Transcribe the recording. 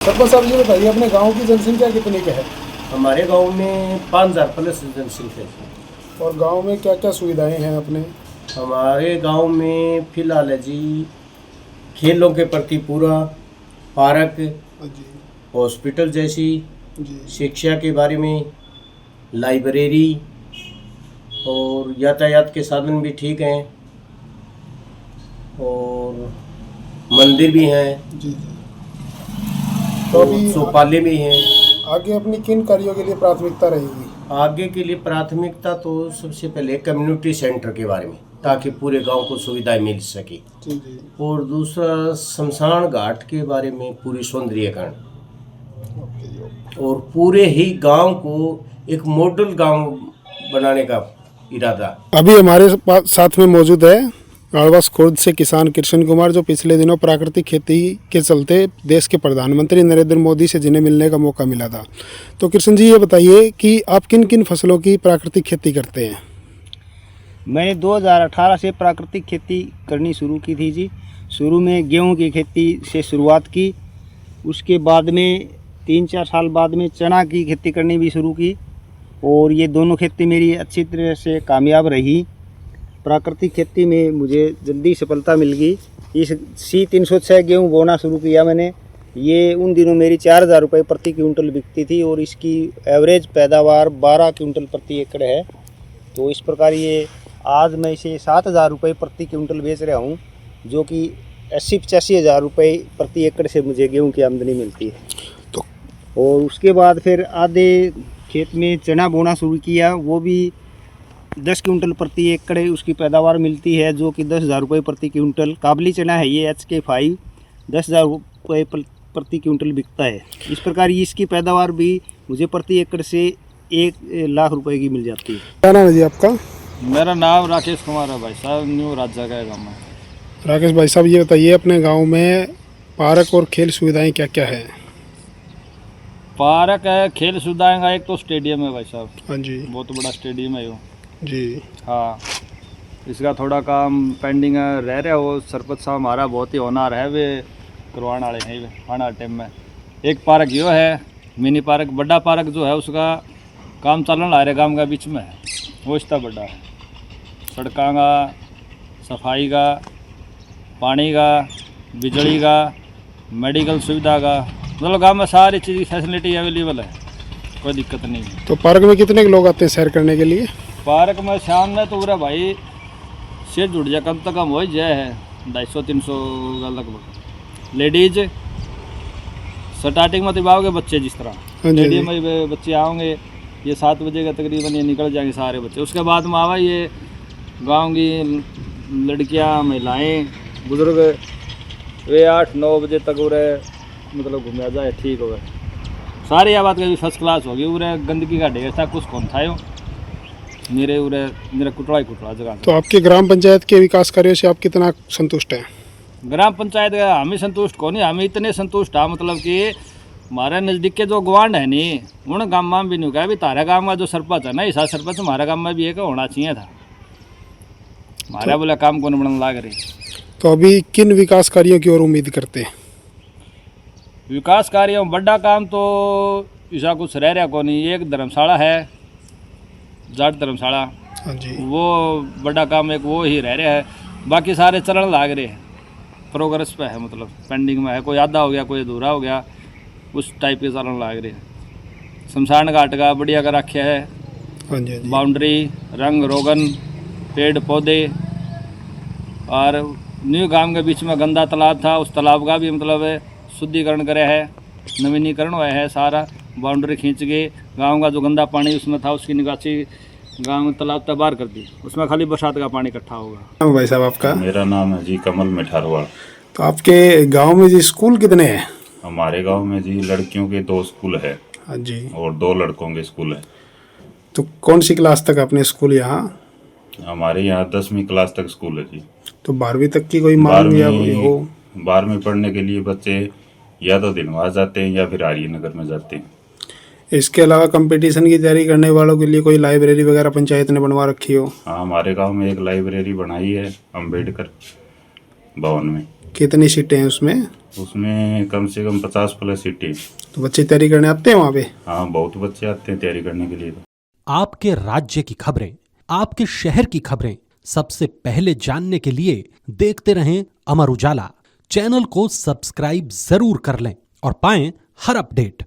सरपंच साहब जी बताइए, अपने गांव की जनसंख्या कितनी का है हमारे गांव में 5000 प्लस जनसंख्या है। और गांव में क्या क्या सुविधाएं हैं अपने? हमारे गांव में फिलहाल है जी, खेलों के प्रति पूरा पार्क, जी हॉस्पिटल जैसी, जी शिक्षा के बारे में लाइब्रेरी और यातायात के साधन भी ठीक हैं और मंदिर भी हैं जी जी। तो और अभी शौचालय भी हैं। आगे अपनी किन कार्यों के लिए प्राथमिकता रहेगी? आगे के लिए प्राथमिकता तो सबसे पहले कम्युनिटी सेंटर के बारे में, ताकि पूरे गांव को सुविधाएं मिल सके। जी जी। और दूसरा शमशान घाट के बारे में पूरी सौंदर्यीकरण और पूरे ही गांव को एक मॉडल गांव बनाने का इरादा। अभी हमारे साथ में मौजूद है गाड़वास खुर्द से किसान कृष्ण कुमार, जो पिछले दिनों प्राकृतिक खेती के चलते देश के प्रधानमंत्री नरेंद्र मोदी से जिन्हें मिलने का मौका मिला था। तो कृष्ण जी, ये बताइए कि आप किन किन फसलों की प्राकृतिक खेती करते हैं? मैंने 2018 से प्राकृतिक खेती करनी शुरू की थी जी। शुरू में गेहूं की खेती से शुरुआत की, उसके बाद में 3-4 साल बाद में चना की खेती करनी भी शुरू की और ये दोनों खेती मेरी अच्छी तरह से कामयाब रही। प्राकृतिक खेती में मुझे जल्दी सफलता मिल गई। इस C306 गेहूँ बोना शुरू किया मैंने। ये उन दिनों मेरी 4000 रुपये प्रति क्विंटल बिकती थी और इसकी एवरेज पैदावार 12 क्विंटल प्रति एकड़ है। तो इस प्रकार ये आज मैं इसे 7000 रुपये प्रति क्विंटल बेच रहा हूँ, जो कि 80-85 हज़ार रुपये प्रति एकड़ से मुझे गेहूँ की आमदनी मिलती है। तो और उसके बाद फिर आधे खेत में चना बोना शुरू किया, वो भी 10 क्विंटल प्रति एकड़ उसकी पैदावार मिलती है, जो कि 10,000 रुपये प्रति क्विंटल। काबली चना है ये HK5, 10,000 रुपये प्रति क्विंटल बिकता है। इस प्रकार इसकी पैदावार भी मुझे प्रति एकड़ से 1 लाख रुपए की मिल जाती है। क्या नाम है जी आपका? मेरा नाम राकेश कुमार है भाई साहब, न्यू राजा का गाँव में। राकेश भाई साहब, ये बताइए, अपने गांव में पार्क और खेल सुविधाएं क्या क्या है? पार्क है, खेल सुविधाएं का एक तो स्टेडियम है भाई साहब। हाँ जी बहुत बड़ा स्टेडियम है वो जी। हाँ। इसका थोड़ा काम पेंडिंग रह रहा है, वो सरपंच साहब हमारा बहुत ही होनहार है, वे करवाने वाले हैं आने वाले टाइम में। एक पार्क यो है मिनी पार्क, बड़ा पार्क जो है उसका काम चलन आ रहा है गाँव का बीच में है, वो इतना बड़ा है। सड़कों का, सफाई का, पानी का, बिजली का, मेडिकल सुविधा का, मतलब गाँव में सारी चीज़ की फैसिलिटी अवेलेबल है, कोई दिक्कत नहीं है। तो पार्क में कितने लोग आते हैं सैर करने के लिए? पार्क में शाम में तो पूरा भाई से जुड़ जाए, कम से कम हो जाए है 250-300 का लगभग। लेडीज स्टार्टिंग में तो आओगे बच्चे, जिस तरह हाँ जी, स्टेडियम में बच्चे आओगे, ये 7 बजे का तकरीबन ये निकल जाएंगे सारे बच्चे। उसके बाद में आवा ये गाँव की लड़कियाँ, महिलाएँ, बुजुर्ग, वे 8-9 बजे तक उरे मतलब घूम जाए, ठीक हो गए सारी। यह बात का भी फर्स्ट क्लास होगी। उरे गंदगी का ढेर था, कुछ कौन था मेरा कुटड़ा ही कुटड़ा जगह। तो आपके ग्राम पंचायत के विकास कार्यों से आप कितना संतुष्ट हैं? ग्राम पंचायत का हम ही संतुष्ट को नहीं, हम इतने संतुष्ट है मतलब कि हमारे नज़दीक के जो गवांड है नहीं, उन गाँव में भी नहीं कहा भी तारा गाँव का जो सरपंच है ना, ऐसा सरपंच हमारा गाँव में भी एक होना चाहिए था। हमारा बोला काम कौन बनने लग रही। तो अभी किन विकास कार्यों की ओर उम्मीद करते हैं? विकास कार्यों बड़ा काम तो ऐसा कुछ रह रहा को नहीं। एक धर्मशाला है, जाट धर्मशाला, हाँ जी। वो बड़ा काम एक वो ही रह रहा है, बाकी सारे चलन लाग रहे हैं, प्रोग्रेस पे है, मतलब पेंडिंग में है। कोई आधा हो गया, कोई अधूरा हो गया, उस टाइप के चलन लाग रहे हैं। शमशान घाट का बढ़िया कर रखे है, हाँ जी हाँ जी। बाउंड्री, रंग रोगन, पेड़ पौधे। और न्यू गांव के बीच में गंदा तालाब था, उस तालाब का भी मतलब शुद्धिकरण करे है, नवीनीकरण हुआ है सारा। बाउंड्री खींच के गांव का जो गंदा पानी उसमें था, उसकी निकासी गांव तालाब तक बाहर कर दी, उसमें खाली बरसात का पानी इकट्ठा होगा। भाई साहब आपका? मेरा नाम है जी कमल मिठारवाड़। तो आपके गांव में जी स्कूल कितने हैं? हमारे गांव में जी लड़कियों के 2 स्कूल है हाँ जी। और 2 लड़कों के स्कूल है। तो कौन सी क्लास तक अपने स्कूल यहाँ? हमारे यहाँ 10वीं क्लास तक स्कूल है जी। तो 12वीं तक की कोई मांग या कोई हो? 12वीं पढ़ने के लिए बच्चे या तो दिनवास जाते हैं या फिर आर्य नगर में जाते हैं। इसके अलावा कंपटीशन की तैयारी करने वालों के लिए कोई लाइब्रेरी वगैरह पंचायत ने बनवा रखी हो? हाँ, हमारे गांव में एक लाइब्रेरी बनाई है अम्बेडकर भवन में। कितनी सीटें हैं उसमें? उसमें कम से कम 50+ सीटें। तो बच्चे तैयारी करने आते हैं वहाँ पे? हाँ, बहुत बच्चे आते हैं तैयारी करने के लिए। आपके राज्य की खबरें, आपके शहर की खबरें सबसे पहले जानने के लिए देखते रहें अमर उजाला। चैनल को सब्सक्राइब जरूर कर लें और पाएं हर अपडेट।